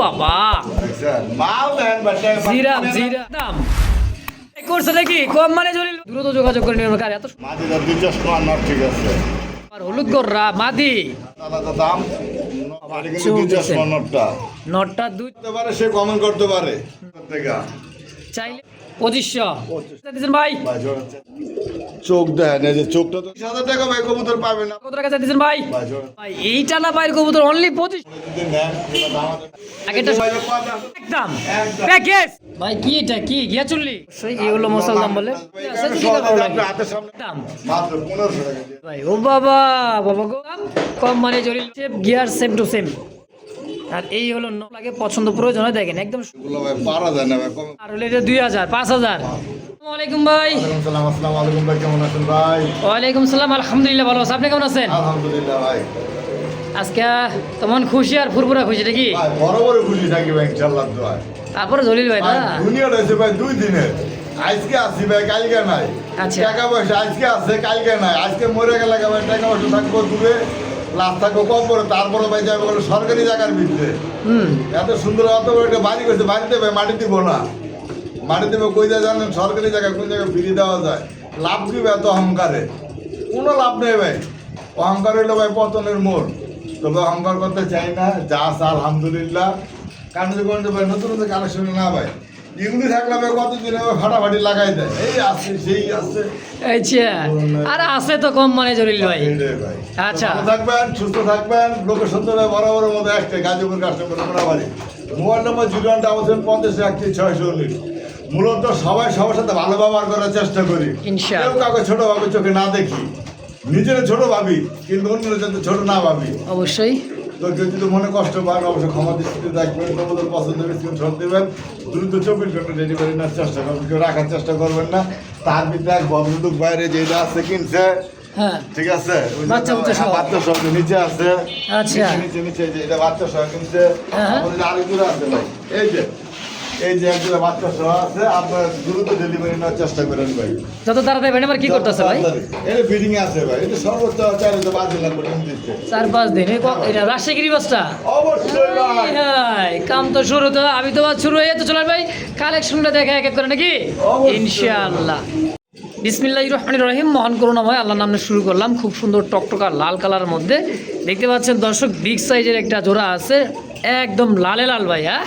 বাবা মাল দেন বাচ্চা জিরা জিরা দাম করছে নাকি কম মানে জলিল দ্রুত যোগাযোগ করে নিও কার এত মাদিটা 200 টাকা নট ঠিক আছে আর হলুদ গররা মাদি আলাদা দাম এটা কিন্তু 200 টাকা নটটা নটটা দুই করতে পারে সে কমেন্ট করতে পারে টাকা চাইলে 2500 দিছেন ভাই ভাই জোড়া চোখ দেন এই যে চোখটা তো 20000 টাকা ভাই কবুতর পাবে না কত টাকা দিছেন ভাই ভাই জোড়া ভাই এইটা না ভাই কবুতর অনলি 25 যদি নেন এটা দাম আগেটা একদম প্যাকেজ ভাই কি এটা কি গিয়া চললি সেই এগুলো মশলা দাম বলে হাতের সামনে দাম মাত্র 1500 টাকা দিয়ে ভাই ও বাবা বাবা গো কম মানে Jalil same gear same to same আর এই হলো লাগে পছন্দ প্রয়োজন হয় দেখেন একদম এগুলো ভাই পারা যায় না ভাই কম আর হলো এটা 2000 5000 আসসালামু আলাইকুম ভাই আসসালামু আলাইকুম ভাই কেমন আছেন ভাই ওয়ালাইকুম সালাম আলহামদুলিল্লাহ ভালো আছি আপনি কেমন আছেন আলহামদুলিল্লাহ ভাই আজকে তেমন খুশি আর ফুরফুরা খুশি নাকি ভাই বড় বড় খুশি থাকি ভাই ইনশাআল্লাহ দোয়া তারপরে জলিল ভাই না দুনিয়াটা আছে ভাই 2 দিনে আজকে আসি ভাই কালকে নাই আচ্ছা। টাকা পয়সা আজকে আছে কালকে নাই আজকে মরে গেলে ভাই টাকা পয়সা থাকবো দূরে লাভ থাকবো কম করে তারপরে ভাই যাবে বলে সরকারি জায়গার ভিতরে এত সুন্দর এত বড় একটা বাড়ি করছে বাড়িতে ভাই মাটি দিব না মাটি দেবে কই যায় জানেন সরকারি জায়গায় কোন জায়গায় ফিরিয়ে দেওয়া যায় লাভ দিবে এত অহংকারে কোনো লাভ নেই ভাই অহংকার হইলো ভাই পতনের মোড় তবে অহংকার করতে চাই না যা আছে আলহামদুলিল্লাহ কারণ ভাই নতুন নতুন কালেকশন না ভাই এগুলি থাকলে ভাই কতদিন ভাই ফাটাফাটি লাগাই দেয় এই আছে সেই আছে আচ্ছা আর আছে তো কম মানে জলিল ভাই এইটাই ভাই আচ্ছা। ভালো থাকবেন সুস্থ থাকবেন লোকেশন তো ভাই বরাবর মতো একটাই গাজীপুর কাস্টমার মোটাবাড়ি মোবাইল নম্বর 015050 মূলত সবাই সবার সাথে ভালো ব্যবহার করার চেষ্টা করি ইনশাআল্লাহ। কেউ কাউকে ছোট ভাবে চোখে না দেখি নিজের ছোট ভাবি কিন্তু অন্যের যাতে ছোট না ভাবি অবশ্যই তো কেউ যদি মনে কষ্ট পান অবশ্যই ক্ষমা দৃষ্টিতে দেখবেন তোমাদের পছন্দ স্ক্রিনশট দেবেন দ্রুত 24 ঘন্টা ডেলিভারি নেওয়ার চেষ্টা করবেন কেউ রাখার চেষ্টা করবেন না তার ভিতরে এক ভদ্রলোক বাইরে যেটা আছে কিনছে হ্যাঁ ঠিক আছে ওই যে বাচ্চা বুচ্চা সহ। বাচ্চা সহ নিচে আছে আচ্ছা। নিচে নিচে যে এটা বাচ্চা সহ কিনছে হ্যাঁ। আমাদের আরেকজোড়া আছে ভাই এই যে একজোড়া বাচ্চা সহ আছে আপনারা দ্রুত ডেলিভারি নেওয়ার চেষ্টা করেন ভাই যত তাড়াতাড়ি ভাই আমার কি করতেছে ভাই এটা বিডিং আছে ভাই এটা সর্বোচ্চ 4-5 লাখ করে দিচ্ছে 4-5 দিন এটা রাজশাহী বাসটা অবশ্যই ভাই কাম তো শুরু তো আমি তো শুরু হয়ে তো চলেন ভাই কালেকশনটা দেখে এক এক করে নাকি অবশ্যই। ইনশাআল্লাহ বিসমিল্লাহির রহমানির রহিম মহান করুণাময় আল্লাহর নামে শুরু করলাম খুব সুন্দর টকটকা লাল কালারের মধ্যে দেখতে পাচ্ছেন দর্শক বিগ সাইজের একটা জোড়া আছে একদম লালে লাল ভাই হ্যাঁ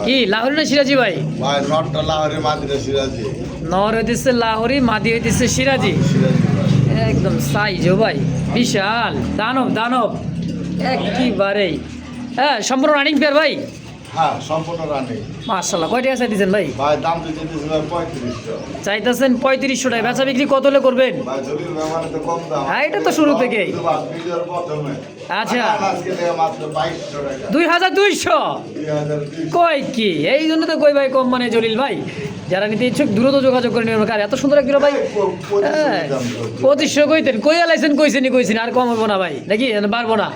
কি লাহোরি না সিরাজি ভাই ভাই নটটা লাহোরে মাদিরা সিরাজি নর হইতেছে লাহোরি মাদি হইতেছে সিরাজি সিরাজি ভাই একদম সাইজ ও ভাই বিশাল দানব দানব একেবারেই হ্যাঁ সম্পূর্ণ রানিং পেয়ার ভাই হ্যাঁ সম্পূর্ণ রানি মাশাআল্লাহ কয় টাকা চাইতেছেন ভাই ভাই দাম তো যেতেছে ভাই 3500 চাইতেছেন 3500 টাকা বেচা বিক্রি কত হলে করবেন ভাই জলিল ব্যবহারে তো কম দাম হ্যাঁ, এটা তো শুরু থেকেই। ভিডিওর প্রথমে আচ্ছা। আজকে থেকে মাত্র 2200 টাকা 2200 2200 কয় কি এই জন্য তো কই ভাই কম মানে জলিল ভাই যারা নিতে ইচ্ছুক দ্রুত যোগাযোগ করে নিন কার এত সুন্দর একটা ভাই হ্যাঁ 2500 কইতেন কই আলাইছেন কইছেন আর কম হবো না ভাই নাকি পারবো না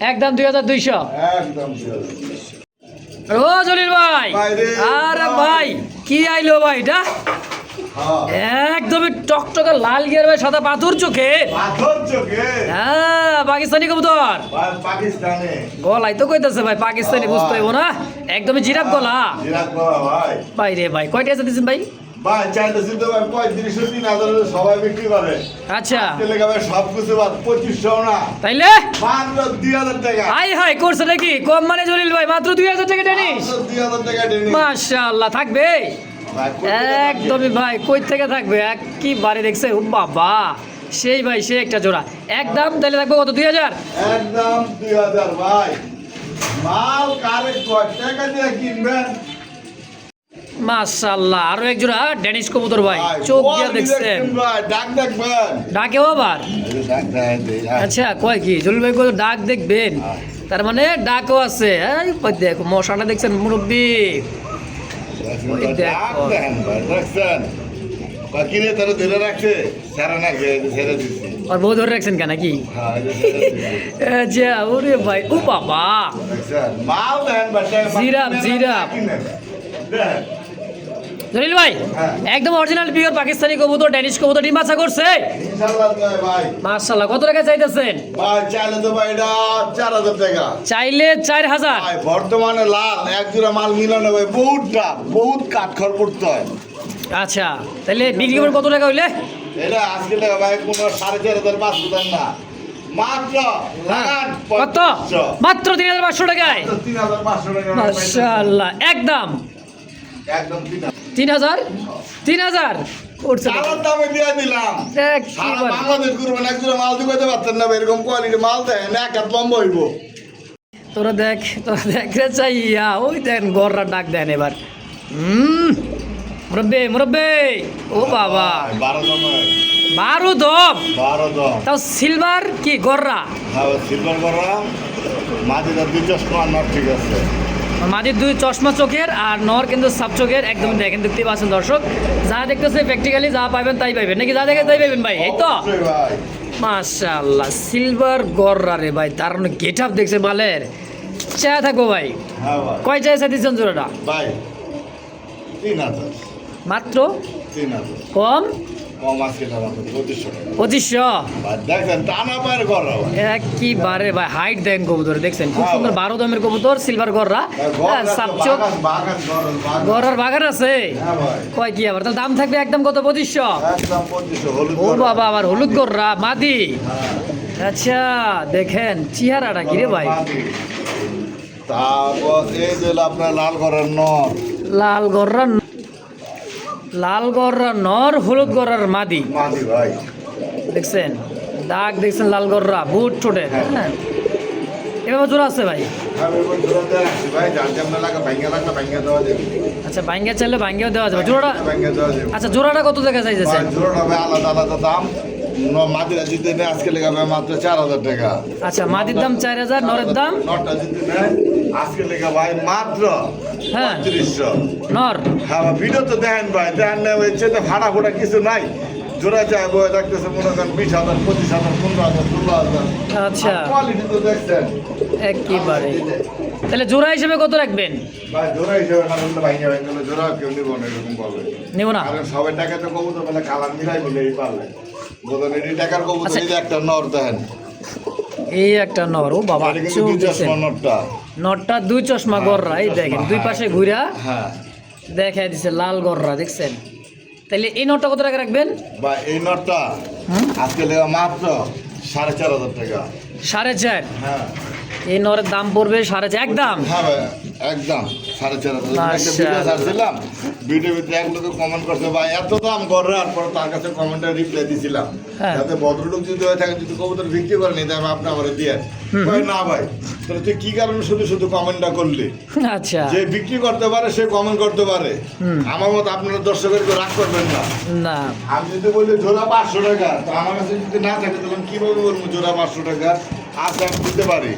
একদম 2200 একদম 2200 ও জলিল ভাই ভাই রে, আরে ভাই। ভাই কি আইলো ভাই এটা হ্যাঁ একদমই টকটকা লাল গিয়ার ভাই সাদা পাথর চোখে পাথর চোখে হ্যাঁ পাকিস্তানি কবুতর ভাই পাকিস্তানে গলাই তো কইতাছে ভাই পাকিস্তানি বুঝতে হইব না একদমই জিরাফ গলা জিরাফ গলা ভাই ভাই রে ভাই কয়টা আছে দিছেন ভাই ভাই চাইতেছি তো ভাই 3500-3000 সবাই বিক্রি করে আচ্ছা তেলেগা ভাই সব কিছু বাদ 2500 না তাইলে মাত্র 2000 টাকা হাই হাই করছে নাকি কম মানে জলিল ভাই মাত্র 2000 টাকা টেনিস মাত্র 2000 টাকা ডেনি মাশাআল্লাহ থাকবে ভাই একদমই ভাই কই থেকে থাকবে কি বারে দেখছে ও বাবা সেই ভাই সেই একটা জোড়া একদম তাহলে থাকবে কত 2000 একদম 2000 ভাই মাল কারেক্ট কয় টাকা দিয়ে কিনবেন মাশাআল্লাহ আরো এক জোড়া ডেনিশ কবুতর ভাই চোখ দিয়ে দেখছেন ভাই ডাক দেখবেন ডাকেও আবার ডাক দেয় আচ্ছা কয় কি জলিল ভাই কত ডাক দেখবেন তার মানে ডাকও আছে এই ওই দেখো মশাটা দেখছেন মুরব্বি ওই দেখো। ডাক দেন ভাই দেখছেন কিনে তারা ধরে রাখছে সারা না খেয়ে ছেড়ে দিচ্ছে আর বউ ধরে রাখছেন কেন কি হ্যাঁ এই যে ছেড়ে দিচ্ছে। আচ্ছা ওরে ভাই ও বাবা দেখছেন? মাল দেন বাচ্চা জিরাফ, জিরাফ। দেন জলিল ভাই হ্যাঁ। একদম অরিজিনাল পিওর পাকিস্তানি কবুতর ড্যানিশ কবুতর ডিম বাচ্চা করছে ইনশাআল্লাহ দেয় ভাই। মাশাআল্লাহ কত টাকা চাইতেছেন ভাই চাইলে তো ভাই এটা 4000 টাকা। চাইলে 4000 ভাই বর্তমানে লাল এক জোড়া মাল মিলানো ভাই বহুত কাঠখড় পড়তে হয়। আচ্ছা তাহলে বিক্রি করবেন কত টাকা হইলে এটা আজকে টাকা ভাই কোনো 4500 500 না মাত্র লাগান কত মাত্র 3500 টাকায় 3500 টাকা ভাই পাইছেন। মাশাআল্লাহ একদম একদম 3000 করছে চালার দামে দিয়ে দিলাম। সারা একবার বাংলাদেশ করবেন এক জোড়া মাল দিতে পারতেন না ভাই, এরকম কোয়ালিটি মাল দেন এক হাত লম্বা হইব। তোরা দেখ রে চাইয়া ওই দেন গররা ডাক দেন এবার মুরব্বে ও বাবা 12 দামে 12 দম 12 দাম। তাও সিলভার কি গররা হ্যাঁ সিলভার করা মাঝিটা 2 নট ঠিক আছে। মাঝের 2 চশমা চোখের আর নর কিন্তু সাপ চোখের একদম দেখেন দেখতে পাচ্ছেন দর্শক যা দেখতেছে প্র্যাকটিক্যালি যা পাবেন তাই পাইবেন নাকি যা দেখে তাই পাইবেন ভাই এই তো অবশ্যই ভাই মাশাআল্লাহ সিলভার গররা রে ভাই তার গেট আপ দেখছে মালের চা থাকবো ভাই হ্যাঁ ভাই কয় চাইছে দিচ্ছেন জোড়াটা ভাই 3000 মাত্র 3000 কম কম আজকে টাকা 2500 টাকা 2500 ভাই দেখেন টানা পায়ের করা ভাই একইবারে ভাই হাইট দেন কবুতর দেখছেন খুব সুন্দর 12 দমের কবুতর সিলভার গররা সাপ চোখ বাগান গররার বাগান আছে হ্যাঁ ভাই কয় কি আবার তাহলে দাম থাকবে একদম কত 2500 একদম 2500 হলুদ ও গররা। বাবা আবার হলুদ গররা মাদি হ্যাঁ, আচ্ছা দেখেন চেহারাটা কি রে ভাই মাটি। তারপর এই যে আপনার লাল করার নর লাল গররা নর হলুদ গররার মাদি মাদি ভাই দেখছেন দাগ দেখছেন লাল গররা বুট ঠোঁটে হ্যাঁ এভাবে জোড়া আছে ভাই আমি ওই ধরতে আসছি ভাই যার যেমন লাগা ভাঙ্গা দেওয়া যাবে আচ্ছা ভাঙ্গা চাইলে ভাঙ্গেও দেওয়া যাবে জোড়াটা ভাঙ্গা দেওয়া যাবে আচ্ছা জোড়াটা কত টাকা চাইতেছেন ভাই জোড়াটা ভাই আলাদা আলাদা দাম মাদিরা জিতে নেয় আজকে লেগে ভাই মাত্র 4000 টাকা। আচ্ছা মাদির দাম 4000 নরের দাম নটা জিতে নেয় আজকে লেগে ভাই মাত্র হ্যাঁ 3500। নর হ্যাঁ ভাই, ভিডিও তো দেখেন ভাই দেখেন না ওই চেয়ে ফাটা ফোটা কিছু নাই জোড়া চাই বই দেখতেছে মনে করেন 20,000 25,000 15,000 16,000 আচ্ছা কোয়ালিটি তো দেখছেন একেবারে তাহলে জোড়া হিসেবে কত রাখবেন ভাই জোড়া হিসেবে না বললে ভাঙে ভাঙে জোড়া কেউ নিব না এরকম পাবে নেব না কারণ সবাই টাকা তো কবুতর বলে কালার মিলাই পারলে বোধন এটি টাকার কবুতর আচ্ছা। এই যে একটা নর দেখেন এই একটা নর ও বাবা এটা কিন্তু চোখ 2 দেখছেন চশমা নরটা নটটা 2 চশমা গররা এই দেখেন দুই পাশে ঘুরা হ্যাঁ দেখাই দিছে লাল গররা দেখছেন তাহলে এই নটটা কত টাকা রাখবেন বা এই নরটা হুম? আজকে লেগা মাত্র 4,500 টাকা। 4.5 হ্যাঁ এই নরের দাম পড়বে 4.5 একদম হ্যাঁ ভাই একদম 4,500 একটা ভিডিও মাশাআল্লাহ। ছাড়ছিলাম ভিডিও ভিতরে এক লোকে কমেন্ট করছে ভাই এত দাম করে আর পরে তার কাছে কমেন্টে রিপ্লাই দিছিলাম হ্যাঁ। যাতে ভদ্রলোক যদি হয়ে থাকে যদি কবুতর বিক্রি করে নিতে আমি আপনি আমার দিয়ে ভাই না ভাই তাহলে তুই কি কারণে শুধু কমেন্টটা করলি আচ্ছা যে বিক্রি করতে পারে সে কমেন্ট করতে পারে হুম। আমার মতো আপনারা দর্শকের কেউ রাগ করবেন না না আমি যদি বলি জোড়া 500 টাকা তো আমার কাছে যদি না থাকে তাহলে আমি কিভাবে বলবো জোড়া 500 টাকা আজ আমি দিতে পারি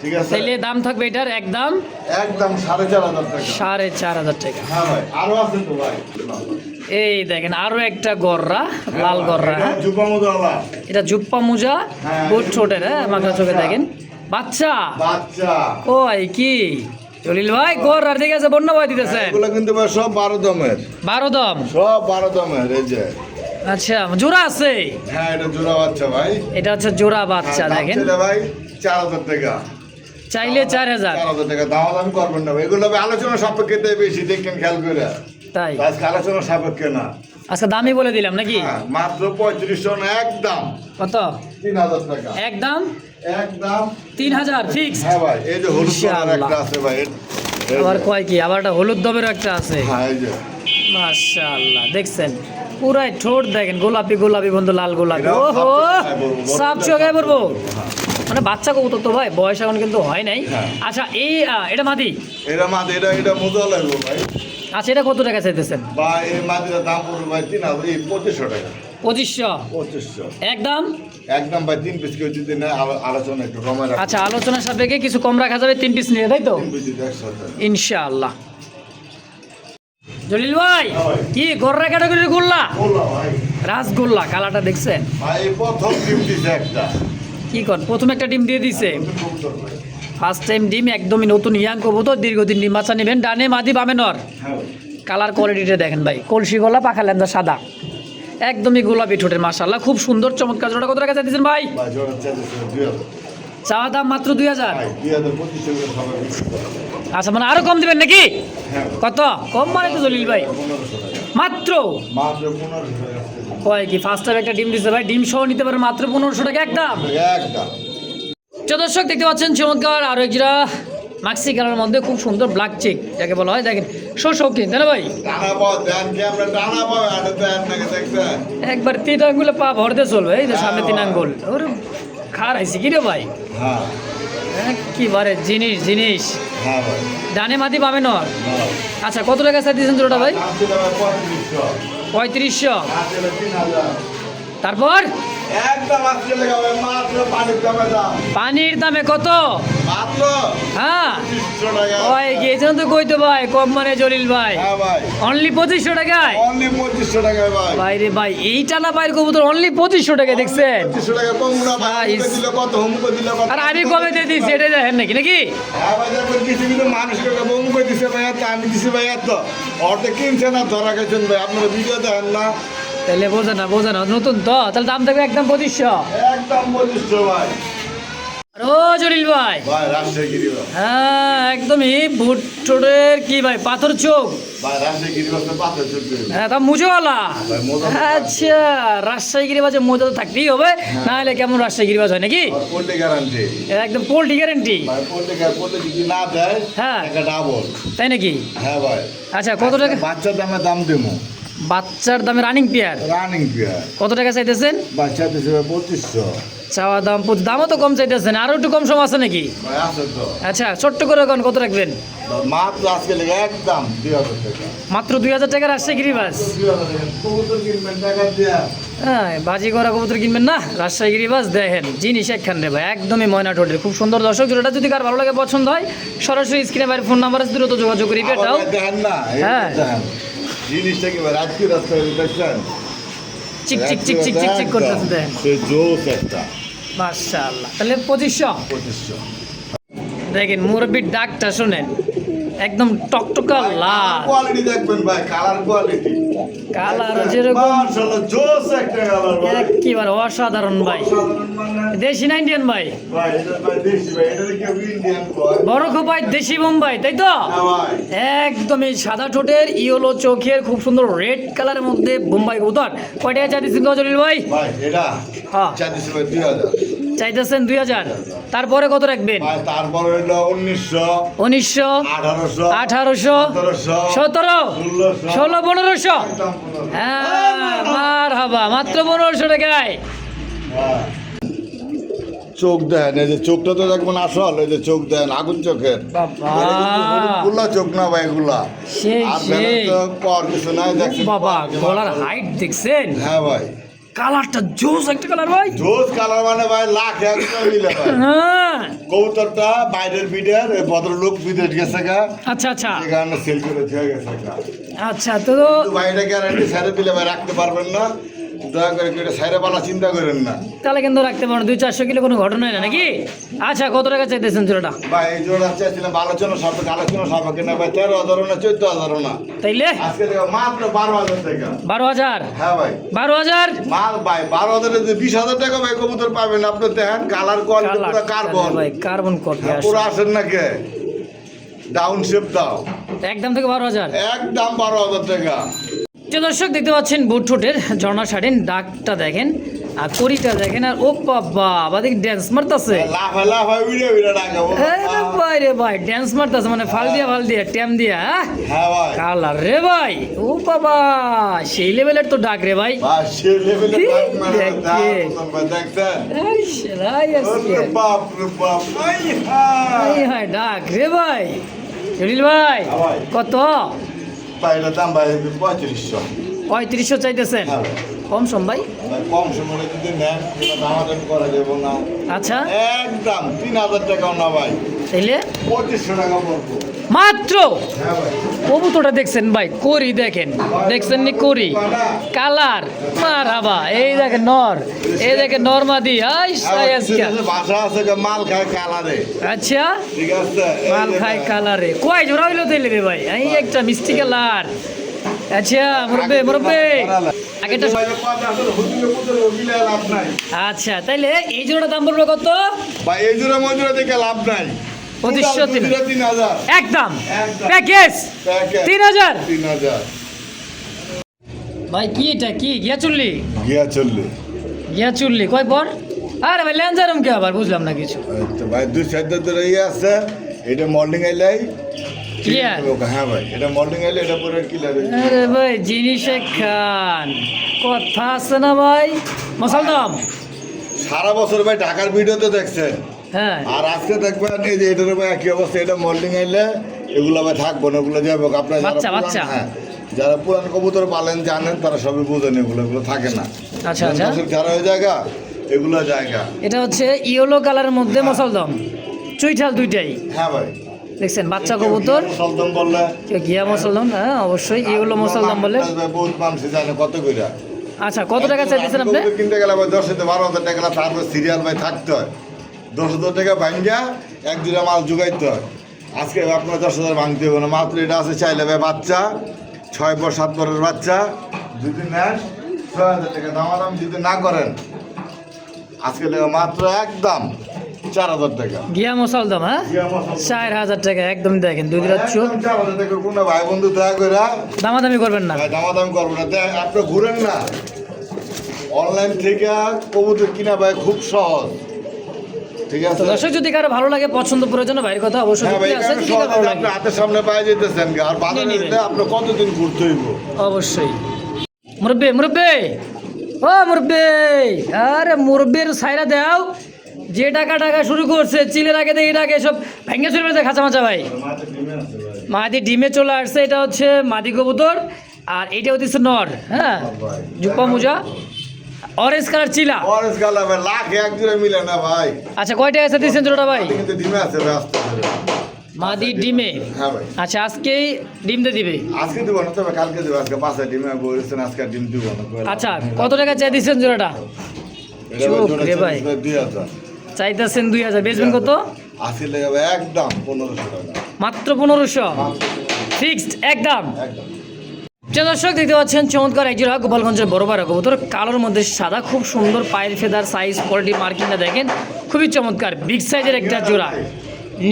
ঠিক আছে তাহলে দাম থাকবে এটার একদম একদম 4,500 টাকা 4.5 টাকা হ্যাঁ ভাই আরো আছে তো ভাই এই দেখেন আরো একটা গররা লাল গররা হ্যাঁ জুপামুদালা এটা জুপ্পা মুজা হ্যাঁ। বুট ছোটের হ্যাঁ মাখা চোখে দেখেন বাচ্চা বাচ্চা ও এই কি জলিল ভাই গররার দিকে আছে বন্যা ভয় দিতেছেন এগুলো কিন্তু ভাই সব 12 দমের 12 দম সব 12 দমের এই যে আচ্ছা জোড়া আছে হ্যাঁ এটা জোড়া বাচ্চা ভাই এটা হচ্ছে জোড়া বাচ্চা হ্যাঁ, দাম দেখেন ছিল ভাই 4,000 টাকা চাইলে 4000 4,000 টাকা দাম দাম করবেন না ভাই। এগুলো ভাই আলোচনা সাপেক্ষে দেয় বেশি দেখেন খেয়াল করে তাই আজকে আলোচনা সাপেক্ষে না আজকে দামই বলে দিলাম নাকি হ্যাঁ, মাত্র 3500 না একদম কত 3,000 টাকা একদম একদম 3000 ফিক্স হ্যাঁ ভাই এই যে হলুদ কালার ইনশাআল্লাহ। একটা আছে ভাই এই আবার যে। কয় কি আবার একটা হলুদ দমের একটা আছে হ্যাঁ এই যে মাশাআল্লাহ দেখছেন পুরাই ঠোঁট দেখেন গোলাপি গোলাপি বন্ধু লাল গোলাপি এরাও ওহো সাপ চোখে সাপ চোখে পড়বো, বড় পড়বো হ্যাঁ। মানে বাচ্চা কবুতর তো ভাই বয়স এখন কিন্তু হয় নাই হ্যাঁ। আচ্ছা এই এটা মাদি এটা মাদ এটা মোজা লাগবে ভাই আচ্ছা এটা কত টাকা চাইতেছেন বা এই মাদিরা দাম পড়বে ভাই 3,000 এই 2500 টাকা 2500 2500 একদম একদম ভাই 3 পিস কেউ যদি নেয় আলোচনা একটু কমে রাখবে আচ্ছা আলোচনার সাপেক্ষে কিছু কম রাখা যাবে 3 পিস নিয়ে তাই তো 3 পিস দিতে একসাথে ইনশাআল্লাহ জলিল ভাই ভাই। কি গররা ক্যাটাগরির গোল্লা বললাম ভাই রাসগোল্লা কালারটা দেখছেন ভাই এই প্রথম ডিম দিছে একটা কি কর প্রথম একটা ডিম দিয়ে দিছে নতুন কবুতর ভাই। ফার্স্ট টাইম ডিম একদমই নতুন ইয়াং কবুতর দীর্ঘদিন ডিম বাচ্চা নেবেন ডানে মাদি বামে নর হ্যাঁ ভাই। কালার কোয়ালিটিটা দেখেন ভাই, কলসি গলা, পাখা লেন্দা সাদা, একদমই গোলাপি ঠোঁটের, মাশাআল্লাহ খুব সুন্দর চমৎকার। জোড়া কত টাকা চাইতেছেন ভাই? ভাই জোড়া চাইতেছে 2000 চাওয়া দাম মাত্র 2000। ভাই 2025 করে সবাই বিক্রি করে। আচ্ছা মানে আরো কম দিবেন নাকি? হ্যাঁ কত কম মানে তো জলিল ভাই? 1500 টাকা মাত্র মাত্র 1500 টাকা কয় কি ফার্স্ট টাইম একটা ডিম দিচ্ছে ভাই, ডিম সহ নিতে পারে মাত্র 1500 টাকা একদম। একদম। দর্শক দেখতে পাচ্ছেন চমৎকার আরো এক জোড়া মাক্সি কালারের মধ্যে খুব সুন্দর ব্ল্যাক চেক যাকে বলা হয়, দেখেন শৌখিন তাই না ভাই? টানা পাও দেন কি আমরা টানা পাও আটা দেন নাকি দেখছেন? একবার 3 আঙ্গুলে পা ভরতে চলবে, এই যে সামনে 3 আঙ্গুল, ওরে খার আইছে কি রে ভাই, হ্যাঁ একেবারে জিনিস জিনিস। হ্যাঁ ভাই ডানে মাটি পাবে না। হ্যাঁ। আচ্ছা কত টাকা চাই দিয়েছেন জোড়াটা ভাই? দাম ছিল ভাই 3500 3500। দাম ছিল 3000 তারপর একদম আজকে লাগা ভাই মাত্র পানির দামে দাম পানির দামে কত? মাত্র হ্যাঁ 2500 টাকা। ওই গিয়েছেন তো কইতো ভাই কম মানে জলিল ভাই, হ্যাঁ ভাই অনলি 2500 টাকায়। অনলি 2500 টাকা ভাই। ভাই রে ভাই, এইটা না ভাইয়ের কবুতর অনলি 2500 টাকা দেখছেন? 2500 টাকা কম না ভাই, ভাই, হুমকো দিল কত হুমকো দিল কত। আর আমি কবে দিয়ে দিচ্ছি এটা দেখেন নাকি নাকি? হ্যাঁ ভাই দেখুন কিছু কিছু মানুষকে হুমকো দিছে ভাই, এত আমি দিছি ভাই, এত অর্ধেক কিনছে না ধরা গেছেন ভাই, আপনারা ভিডিও দেখেন না। তাহলে বোঝে না নতুন তো, তাহলে দাম থাকবে একদম 2500। একদম 2500 ভাই। ও জলিল ভাই, ভাই রাজশাহী গিরি ভাই, হ্যাঁ একদমই ভুট ঠোঁটের কি ভাই পাথর চোখ, ভাই রাজশাহী গিরি ভাই পাথর চলবে হ্যাঁ তা মুজোওয়ালা। ভাই মোটা আচ্ছা রাজশাহী গিরিবাজে মোজা তো থাকতেই হবে, না হলে কেমন রাজশাহী গিরিবাজ হয় নাকি? আর পোল্ট্রি গ্যারান্টি একদম পোল্ট্রি গ্যারেন্টি। ভাই, পোল্ট্রি যদি না দেয় হ্যাঁ। টাকা ডাবল। তাই নাকি? হ্যাঁ ভাই। আচ্ছা কত টাকা? বাচ্চার দামে দাম দেবো, বাচ্চার দামে রানিং পেয়ার রানিং পেয়ার কত টাকা চাইতেছেন? বাচ্চা দিছে ভাই 2500 চাওয়া দাম দামও তো কম চাইতেছেন, আরো একটু কম সম আছে নাকি? ভাই আছে তো। আচ্ছা ছোট্ট করে কোন কত রাখবেন? মাত্র আজকে লেগে একদম 2000 টাকা। মাত্র 2000 টাকা রাজশাহী গিরিবাজ। 2000 টাকা কবুতর কিনবেন টাকা দিয়া। হ্যাঁ বাজি করা কবুতর কিনবেন না, রাজশাহী গিরিবাজ দেখেন জিনিস একখান রে ভাই, একদমই ময়না ঠোঁটের খুব সুন্দর। দর্শক জোড়াটা যদি কার ভালো লাগে পছন্দ হয় সরাসরি স্ক্রিনে বাইরে ফোন নাম্বার আছে, দ্রুত যোগাযোগ করি আবার এটাও। ভাই দেখেন না, এই হ্যাঁ। দেখেন। জিনিসটা কি ভাই রাজকীয় রাস্তায় দেখছেন? চিক চিক চিক চিক চিক চিক করতেছে দেখেন, সে জোস একটা মাশাআল্লাহ। তাহলে 2500 2500। দেখেন মুরব্বির ডাকটা শুনেন, একদম টকটকা লাল, কোয়ালিটি দেখবেন ভাই, কালার কোয়ালিটি কালার যেরকম মাশাআল্লাহ জোস একটা কালার ভাই। একেবারে অসাধারণ ভাই। সাধারণ মানে দেশি না ইন্ডিয়ান ভাই? ভাই এটা ভাই দেশি ভাই, এটা কি ইন্ডিয়ান কয়? বড় খোপাই দেশি বোম্বাই তাই তো? হ্যাঁ ভাই। একদমই সাদা ঠোঁটের ইয়েলো চোখের খুব সুন্দর রেড কালারের মধ্যে বোম্বাই কবুতর। কয় টাকা চাইতেছেন জলিল ভাই? ভাই এটা হ্যাঁ চাইতেছি ভাই 2000। চাইতেছেন 2000, তারপরে কত রাখবেন? ভাই তারপর হইলো 1900 1900 1800 1800 17 16 1500। একদম 1500। হ্যাঁ মারহাবা, মাত্র 1500 টাকায়। হ্যাঁ। চোখ দেন, এই যে চোখটা তো দেখবেন আসল, এই যে চোখ দেন আগুন চোখের। বাবা গুলা চোখ না ভাই এগুলা। সেই আর সেই বেলের তো পর কিছু নাই দেখছেন। বাবা গলার হাইট দেখছেন, হ্যাঁ ভাই। কালারটা জোস একটা কালার ভাই। জোস কালার মানে ভাই লাখ একশো মিলে ভাই। হ্যাঁ কবুতরটা বাইরের বিডের এই ভদ্রলোক বিদেশ গেছে গা, আচ্ছা আচ্ছা সে কারণে সেল করে দিয়ে গেছে গা। আচ্ছা তো কিন্তু ভাই এটা গ্যারান্টি সাইডে দিলে ভাই রাখতে পারবেন না, দয়া করে কেউ এটা সাইডে পালা চিন্তা করেন না। তাহলে কিন্তু রাখতে পারো 200-400 কিলো কোনো ঘটনাই না নাকি? আচ্ছা কত টাকা চাইতেছেন জোড়াটা? ভাই এই জোড়া চাইছিলাম আলোচনা সাপেক্ষে, আলোচনা সাপেক্ষে না ভাই 13,000 না 14,000 না, তাইলে আজকে দেখো মাত্র 12,000 টাকা। 12,000। হ্যাঁ ভাই 12,000 মাল ভাই 12,000 যে 20,000 টাকা ভাই কবুতর পাবেন আপনি দেখেন, কালার কোয়ালিটি পুরো কার্বন ভাই, কার্বন কপি পুরো আসেন না কে ডাউন শেপ দাও একদম থেকে 12,000। একদম 12,000 টাকা। যে দর্শক দেখতে পাচ্ছেন বুট ঠোঁটের ঝর্ণা শাড়িন ডাকটা দেখেন আর করিটা দেখেন, আর ও বাবা বাদিক ড্যান্স মারতাছে। লাফা লাফা উড়ে উড়ে টাকা ভাই রে ভাই ড্যান্স মারতাছে মানে ফাল দিয়া ট্যাম দিয়া। হ্যাঁ ভাই কালার রে ভাই, ও বাবা সেই লেভেলের তো ডাক রে ভাই। ভাই সে লেভেলে ডাক মানে দেখে। দেখছেন? এই সেলাই আজকে। ওরে বাপ রে বাপ, আই হায়। এই হয় ডাক রে ভাই। জলিল ভাই হ্যাঁ ভাই। কত? ভাই এটার দাম ভাই 3500। 3500 চাইতেছেন? হ্যাঁ ভাই। কম সম ভাই। ভাই কম সময়ে যদি নেন সেটা দামাদামি করা যাবে না, আচ্ছা একদম 3,000 টাকাও না ভাই। তাইলে 2500 টাকা পড়বো। মাত্র হ্যাঁ ভাই। কবুতরটা দেখছেন ভাই, করি দেখেন, দেখছেন নি করি কালার মারহাবা। এই দেখেন নর, এই দেখেন নরমাদি ভাষা আছে মাল খায় কালারে। আচ্ছা ঠিক আছে, মাল খায় কালারে কয় জোড়া হইলো তাইলে রে ভাই? এই একটা মিষ্টি কালার। আচ্ছা মুরব্বে মুরব্বে আগেটা। আচ্ছা তাইলে এই জোড়াটা দাম পড়বে কত ভাই? এই জোড়া মজুরা দেখে লাভ নাই। 2500 একদম একদম। প্যাকেজ 3000। 3000 ভাই কি এটা কি গিয়া চললি? গিয়া চললে গিয়া চললি কয় পর? আরে ভাই লেন্সারম কে আবার বুঝলাম না কিছু। আচ্ছা ভাই, 2 সাইড ধরে আছে। এটা মর্নিং আইলাই ক্লিয়ার। হ্যাঁ ভাই, এটা মর্নিং আইলে এটা পরে ক্লিয়ার। আরে ভাই জিনিসে খান কথা আছে না ভাই? মশালদম সারা বছর ভাই ঢাকার ভিডিওতে দেখছেন, হ্যাঁ। আর আজকে দেখবেন এই যে এটার ভাই একই অবস্থা। এটা মর্নিং আইলে এগুলো ভাই থাকবো না, এগুলো যাবে আপনার বাচ্চা, বাচ্চা। হ্যাঁ, যারা পুরান কবুতর পালেন জানেন, তারা সবই বুঝেন এগুলো এগুলো থাকে না। আচ্ছা আচ্ছা। যারা ওই জায়গা এগুলো জায়গা। এটা হচ্ছে ইয়েলো কালারের মধ্যে মশালদম চুইঠাল দুইটাই। হ্যাঁ ভাই, দেখছেন বাচ্চা কবুতর সলদম বললে কেউ গিয়া মশালদম, হ্যাঁ অবশ্যই ইয়েলো মশালদম বলে। বহুত মানুষ জানে কত কইরা। আচ্ছা কত টাকা চাইতেছেন আপনি? কবুতর কিনতে গেলে ভাই 10,000-12,000 টাকা, তারপর সিরিয়াল ভাই থাকতে হয়। 10,000 টাকা ভাঙ্গা এক জোড়া মাল জোগাইতে হয়। আজকে আপনার 10,000 ভাঙতে হবে না, মাত্র এটা আছে চাইলে ভাই বাচ্চা 6 পর 7 পরের বাচ্চা যদি নেন 6,000 টাকা। দামাদামি যদি না করেন আজকে লেগে মাত্র একদম 4,000 টাকা। গিয়া মশালদম, হ্যাঁ 4,000 টাকা একদম। দেখেন দুই দিন চোখ 4,000 টাকা কোনো ভাই বন্ধু দয়া করে দামাদামি করবেন না। ভাই দামাদামি করবো না। আপনি ঘুরেন না, অনলাইন থেকে কবুতর কিনা ভাই খুব সহজ। ঠিক তো আছে দর্শক যদি কারো ভালো লাগে পছন্দ প্রয়োজন ভাইয়ের কথা অবশ্যই হ্যাঁ ভাই, যুক্তি আছে, কারণ যদি কারো সহজ ভালো আপনি লাগে হাতের সামনে পায়ে যেতেছেন, আর বাজারে নিয়ে যেতে আপনি কতদিন ঘুরতে হইব। অবশ্যই। মুরব্বে মুরব্বে ও মুরব্বে, আরে মুরব্বের সাইরা দাও। যে টাকা টাকা শুরু করছে চিলের আগে থেকে এটাকে সব ভেঙে চলে গেছে খাঁচা মাচা ভাই। মাদি ডিমে চলে আসছে, এটা হচ্ছে মাদি কবুতর, আর এটা হচ্ছে নর। হ্যাঁ জুপা মুজা অরেঞ্জ কালার চিলা। অরেঞ্জ কালার ভাই লাখ এক জোড়া মিলে না ভাই। আচ্ছা কয়টা আছে দিচ্ছেন জোড়াটা ভাই? কিন্তু ডিমে আছে ব্যস্ত। মাদি ডিমে। হ্যাঁ ভাই, আচ্ছা আজকেই ডিম দিয়ে দিবে? আজকে দিব না, তবে কালকে দিব। আজকে 5টা ডিমে বলেছেন, আজকে ডিম দিব না। আচ্ছা কত টাকা চাই দিচ্ছেন জোড়াটা? এটা ভাই চোখ জোড়া রে ভাই। 2,000 চাইতেছেন 2000, বেচবেন কত? আজকে লেগে ভাই একদম 1,500 টাকা। মাত্র 1500 ফিক্সড একদম। একদম প্রিয় দর্শক দেখতে পাচ্ছেন চমৎকার এক জোড়া গোপালগঞ্জের বড় বড় কবুতর, কালোর মধ্যে সাদা, খুব সুন্দর পায়ের ফেদার সাইজ কোয়ালিটি মার্কিংটা দেখেন খুবই চমৎকার, বিগ সাইজের একটা জোড়া।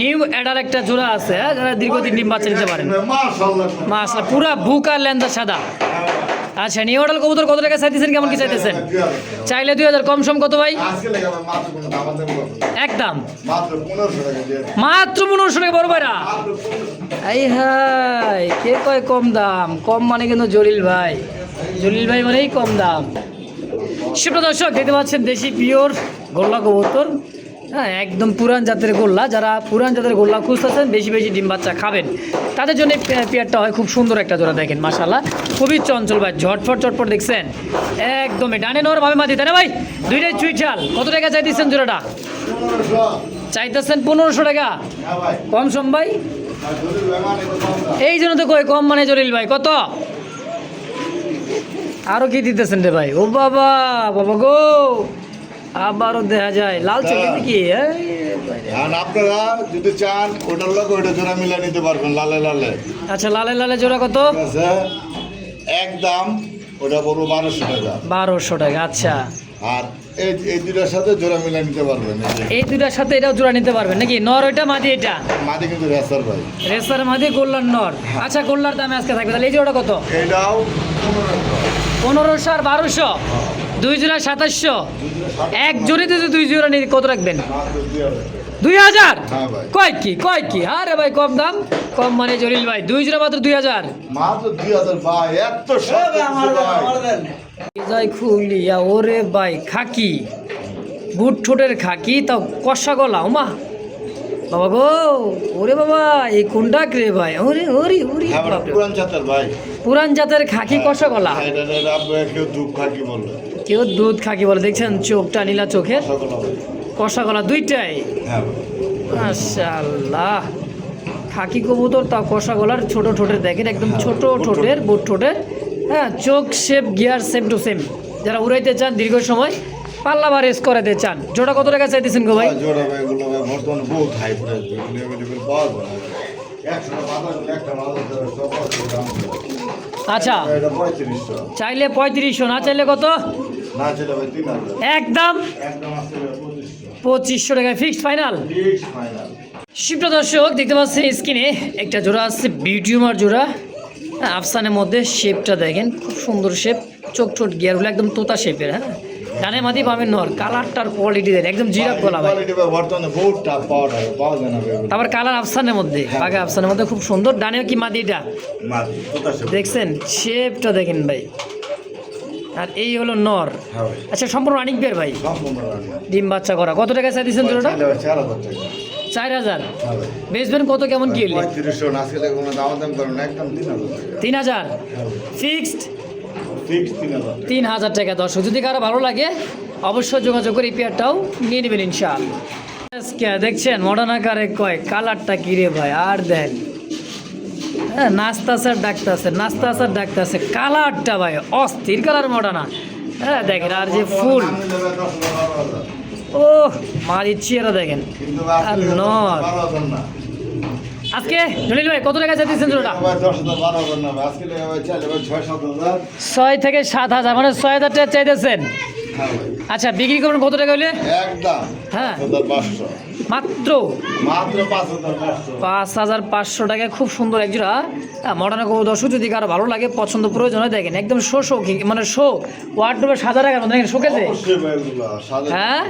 নিউ অ্যাডার একটা জোড়া আছে, হ্যাঁ, যারা দীর্ঘদিন ডিম বাচ্চা নিতে পারেন। মাশাআল্লাহ। মাশাআল্লাহ পুরা বুক আর লেন্দা সাদা। আচ্ছা নিউ অ্যাডাল কবুতর কত টাকা চাইতেছেন, কেমন কি চাইতেছেন? চাইলে 2000, কম সম কত ভাই? আজকে লেগে ভাই মাত্র কোনো দাম আছে না। একদম মাত্র 1,500 টাকা দিয়ে। মাত্র 1500 টাকা বড় ভাইরা। এই হাই কে কয় কম দাম? কম মানে কিন্তু জলিল ভাই, জলিল ভাই মানেই কম দাম। সুপ্রিয় দর্শক দেখতে পাচ্ছেন দেশি পিওর গোল্লা কবুতর, হ্যাঁ একদম পুরান জাতের গোল্লা। যারা পুরান জাতের গোল্লা খুঁজতেছেন, বেশি বেশি ডিম বাচ্চা খাবেন, তাদের জন্য পেয়ারটা হয় খুব সুন্দর একটা জোড়া। দেখেন মাশাআল্লাহ খুবই চঞ্চল ভাই, ঝটফট চটপট দেখছেন একদমই। ডানে নর ভাবে মাটি, তাই না ভাই? দুইটাই চুইঠাল। কত টাকা চাই দিচ্ছেন জোড়াটা? 1,500 চাইতেছেন 1500 টাকা, হ্যাঁ ভাই। কম সম ভাই? আর যদি বেমান এটা কম দাম। এই জন্য তো কই কম মানে জলিল ভাই। কত আরো কি দিতেছেন রে ভাই? ও বাবা বাবা গো, আবারও দেখা যায় লাল চলে নাকি? আর আপনারা যদি চান ওটার লোক ওইটা জোড়া মিলা নিতে পারবেন, লালে লালে। আচ্ছা লালে লালে জোড়া কত? ঠিক আছে, একদম ওটা পড়বো 1,200 টাকা। 1200 টাকা। আচ্ছা আর এই দুটার সাথে জোড়া মিলা নিতে পারবেন। এই যে এই দুটার সাথে এটাও জোড়া নিতে পারবেন নাকি? নর ওইটা মাদি এটা? মাটি কিন্তু রেসার ভাই। রেসার মাদি, গোল্লার নর। আচ্ছা গোল্লার দামে আজকে থাকবে তাহলে এই জোড়া কত? এটাও 1500 আর 1200, দুই জোড়া 2700। এক জোড়ে যদি দুই জোড়া নিয়ে কত রাখবেন? 2000। হ্যাঁ ভাই। কয় কি আরে ভাই কম দাম, কম মানে জলিল ভাই। দুই জোড়া মাত্র 2000। মাত্র 2,000 ভাই, এত সস্তা ভাই। যাই খুলিয়া ওরে ভাই, খাকি বুট ঠোঁটের খাকি, তাও কষা গলা। ওমা বাবা গো, ওরে বাবা এই কোনটা রে ভাই? ওরে ওরে ওরে হ্যাঁ ভাই, বাপরে। পুরান জাতের ভাই। পুরান জাতের খাকি কষা গলা, এটা কেউ দুধ খাকি বলবে, কেউ দুধ খাকি বলে। দেখছেন চোখটা নীলা চোখের, সকল ভাই। কষা গলা দুইটাই। হ্যাঁ ভাই। মাশাআল্লাহ, খাকি কবুতর, তাও কষা গলার, ছোট ঠোঁটের দেখেন, একদম ছোট ঠোঁটের, বুট ঠোঁটের। হ্যাঁ, চোখ shape, gear same to same. যারা উড়াইতে চান দীর্ঘ সময়, পাল্লা বা রেস করাতে চান, জোড়া কত টাকা চাইতেছেন গো ভাই? জোড়া ভাই এগুলো ভাই বর্তমানে বহুত হাই প্রাইস, এগুলো अवेलेबल পাওয়া যায় না। 100 টাকা একটা মাল সব দাম। আচ্ছা, এটা 3500, চাইলে 3500, না চাইলে কত? না চাইলে ভাই 3000, একদম একদম আছে 2500, 2500 টাকায় ফিক্সড ফাইনাল। Fix final. শিবটা দর্শক দেখতে পাচ্ছেন স্ক্রিনে একটা জোড়া আছে, বিউটিউমার জোড়া। হ্যাঁ, আফসানের মধ্যে শেপটা দেখেন, খুব সুন্দর শেপ, চোখ ছোট গিয়ারগুলো একদম তোতা শেপের। হ্যাঁ, ডানে মাদি বামের নর, কালারটার কোয়ালিটি দেন একদম জিরাফ গলা ভাই। কোয়ালিটি ভাই বর্তমানে বহুত টাপ পাওয়া যায় না ভাই। আবার কালার আফসানের মধ্যে, বাঘা আফসানের মধ্যে খুব সুন্দর। ডানে কি মাদিটা মাদি তোতা সে দেখছেন, শেপটা দেখেন ভাই। আর এই হলো নর। হ্যাঁ ভাই, আচ্ছা, সম্পূর্ণ রানিং পেয়ার ভাই, সম্পূর্ণ রানি। ডিম বাচ্চা করা। কত টাকা চাই দিচ্ছেন জোড়াটা? 4000 টাকা। 4000। হ্যাঁ ভাই, বেচবেন কত, কেমন কি হলে? 3500 না আসলে কোনো দাম করুন, একদম 3000 টাকা। 3000 হ্যাঁ ভাই, ফিক্সড। ফিক্স 3000। 3000 টাকা। দর্শক যদি কারো ভালো লাগে অবশ্যই যোগাযোগ করে এই পেয়ারটাও নিয়ে নেবেন ইনশাআল্লাহ। আজকে দেখছেন মডার্ন আকারে কয়, কালারটা কি রে ভাই, আর দেন। হ্যাঁ, নাস্তা স্যার ডাকতেছে, নাস্তা স্যার ডাকতেছে, কালারটা ভাই অস্থির কালার মডার্না। হ্যাঁ দেখেন, আর যে ফুল, ও মারির চেয়ারা দেখেন। কিন্তু আর নর। 12,000 না। আজকে জলিল ভাই কত টাকা চাইছেন জোড়াটা? ভাই 10,000 12,000 না ভাই, আজকে ভাই চাইলে ভাই 6-7,000। 6 থেকে 7000, মানে 6000 টাকা চাইতেছেন। হ্যাঁ ভাই, আচ্ছা, বিক্রি করবেন কত টাকা হলে? একদম হ্যাঁ, 5,500, মাত্র মাত্র 5,500। 5500 টাকায় খুব সুন্দর এক জোড়া মডার্ন কবুতর। দর্শক যদি কারো ভালো লাগে, পছন্দ প্রয়োজন হয়, দেখেন একদম শো মানে শো ওয়ার্ডরোবে সাজা রাখার মতো দেখেন, শোকেছে। অবশ্যই ভাই এগুলো সাজানো। হ্যাঁ,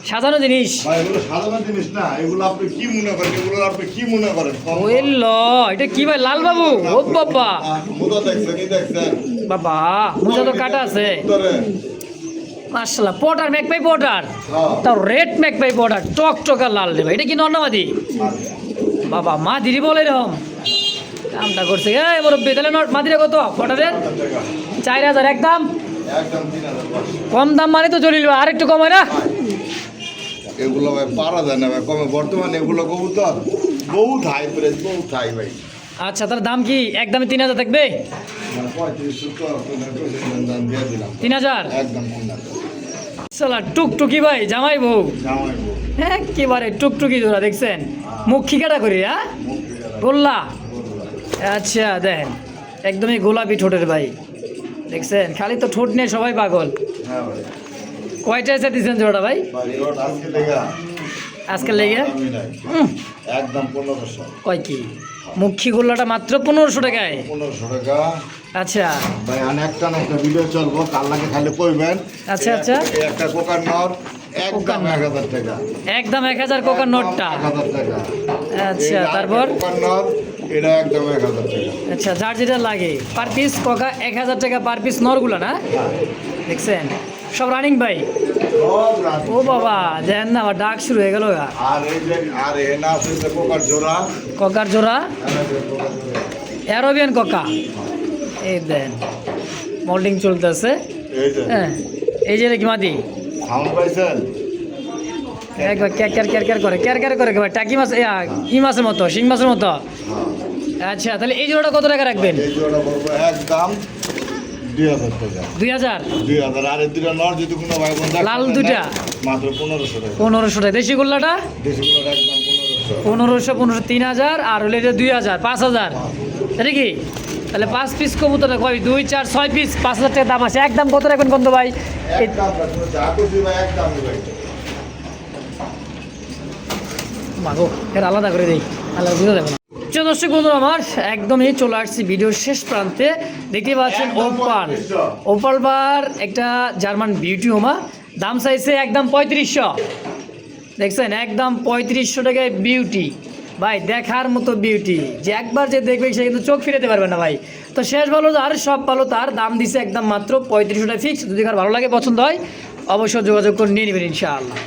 সাজানো জিনিস। ভাই এগুলো সাজানো জিনিস না, এগুলো আপনি কি মনে করেন, এগুলো আপনি কি মনে করেন? ওই ল, এটা কি ভাই, লাল বাবু? ও বাবা, মুদা দেখছেন, কি দেখছেন? বাবা মুজা তো কাটা আছে। ধরে। মাশাআল্লাহ, পটার ম্যাকপাই পটার, হ্যাঁ। তাও রেড ম্যাকপাই পটার, টকটকা লাল রে ভাই। এটা কি নন্নামাদি? বাবা মা দিদি বলে এরকম কামটা করছে। এই মুরব্বি, তাহলে মাদিরা কত পটারের? 4000 একদম। একদম 3,500। কম দাম মানে তো জলিল ভাই, আর একটু কম হয় না? এগুলো ভাই পারা যায় না ভাই কমে, বর্তমানে এগুলো কবুতর বহুত হাই প্রাইস, বহুত হাই ভাই। আচ্ছা, তার দাম কি একদমই 3000 থাকবে? মানে 3500 তো দাম দিয়ে দিলাম, 3000 একদম 3,000। সালা টুকটুকি ভাই, জামাই বউ জামাই বউ, হ্যাঁ, একেবারে টুকটুকি জোড়া দেখছেন, মুখ খিকাটা করি। হ্যাঁ, গোল্লা। আচ্ছা দেখেন, একদমই গোলাপি ঠোঁটের ভাই, দেখছেন খালি তো ঠোঁট নিয়ে সবাই পাগল। হ্যাঁ ভাই। কয়টা এসে দিচ্ছেন জোড়াটা ভাই? ভাই রোড আজকে লেগা আজকে লেগে আমি নাই, একদম 1500। কয় কি মুখী গোল্লাটা মাত্র 1500 টাকায়? 1500 টাকা। আচ্ছা ভাই আমি একটা না একটা ভিডিও চলবো, কাল লাগে খালি কইবেন। আচ্ছা, আচ্ছা। এই একটা কোকার নর একদম 1000 টাকা, একদম 1000 কোকার নোটটা। 1000 টাকা। আচ্ছা, এই তারপর? কোকার নর এটা একদম 1000 টাকা। আচ্ছা, যার যেটা লাগে পার পিস কোকা 1000 টাকা পার পিস নরগুলো না? দেখছেন সব রানিং ভাই। সব রাত। ও বাবা, দেন না আবার ডাক শুরু হয়ে গেল। আর এই যে আর এ না আছে যে কোকার জোড়া, ককার জোড়া, এনে যে কোকার জোড়া। অ্যারোবিয়ান ককা, এই দেন মোল্ডিং চলতেছে। এই যে হ্যাঁ, এই যে কি মাদি, সাউন্ড পাইছেন? একবার ক্যার করে ভাই, টাকি মাছ, ই মাছের মতো, শিং মাছের মতো। হ্যাঁ। আচ্ছা, তাহলে এই জোড়াটা কত টাকা রাখবেন? এই জোড়া বলবো একদম 2000 টাকা। 2000। 2000। আর এই দুটা নর যদি কোনো ভাই বোন দেখে লাল নেয়, দুইটা? মাত্র 1500 টাকা। 1500 টাকা। দেশি গোল্লাটা দেশগুলোর একদম 1500। 1500, 3000, আর হলে এটা 2000, 5000। এটা কি তাহলে 5 পিস কবুতর কয়, 2, 4, 6 পিস, 5000 টাকা দাম আছে। একদম কত রাখবেন কত ভাই? একদম যা খুশি ভাই একদম ভাই। মাগো, এর আলাদা করে দেই, আলাদা বুঝে দেবো না। দর্শক বন্ধুরা, আমার একদমই চলে আসছি ভিডিওর শেষ প্রান্তে। দেখতে পাচ্ছেন ওপাল বার একটা জার্মান বিউটি হোমা, দাম চাইছে একদম 3500। দেখছেন একদম 3500 টাকায় বিউটি ভাই, দেখার মতো বিউটি, যে একবার যে দেখবে সে কিন্তু চোখ ফিরাতে পারবে না ভাই। তো শেষ ভালো আর সব ভালো, তার দাম দিছে একদম মাত্র 3500 টাকা ফিক্স। যদি কার ভালো লাগে, পছন্দ হয়, অবশ্যই যোগাযোগ করে নিয়ে নেবেন ইনশাআল্লাহ।